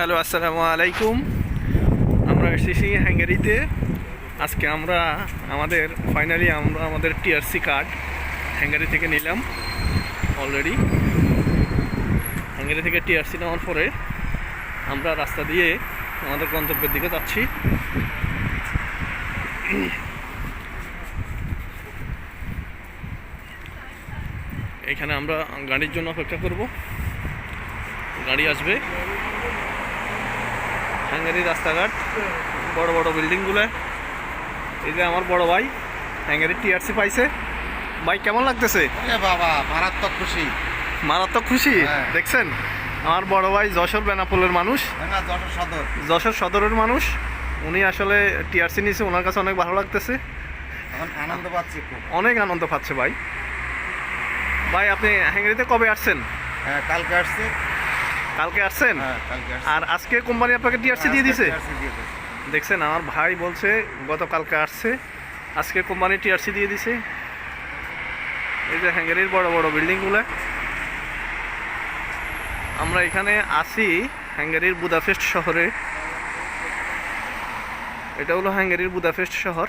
Hello, আসসালামু আলাইকুম। আমরা এসেছি হাঙ্গেরিতে। আজকে আমরা আমাদের টিআরসি কার্ড হাঙ্গেরি থেকে নিলাম অলরেডি। হাঙ্গেরি থেকে টিআরসি নেওয়ার পরে আমরা রাস্তা দিয়ে আমাদের গন্তব্যের দিকে যাচ্ছি। এখানে আমরা গাড়ির জন্য অপেক্ষা করব, গাড়ি আসবে। হাঙ্গেরির রাস্তাঘাট, বড় বড় বিল্ডিংগুলো। এই যে আমার বড় ভাই হাঙ্গেরির টিআরসি পাইছে। ভাই, কেমন লাগতেছে? বাবা, মারাত্মক খুশি। মারাত্মক খুশি। দেখছেন, আমার বড় ভাই যশোর বেনাপোলের মানুষ, যশোর সদরের মানুষ। উনি আসলে টিআরসি নিয়েছে, ওনার কাছে অনেক ভালো লাগতেছে, আনন্দ পাচ্ছি, অনেক আনন্দ পাচ্ছে ভাই। ভাই, আপনি হাঙ্গেরিতে কবে আসছেন? কালকে আসছে। কালকে আসছেন? আর আজকে কোম্পানি আপনাকে টিআরসি দিয়ে দিছে? দেখছেন, আমার ভাই বলছে গতকালকে আসছে, আজকে কোম্পানি টিআরসি দিয়ে দিছে। এই যে হাঙ্গেরির বড় বড় বিল্ডিংগুলো। আমরা এখানে আছি হাঙ্গেরির বুদাপেস্ট শহরে। এটা হলো হাঙ্গেরির বুদাপেস্ট শহর।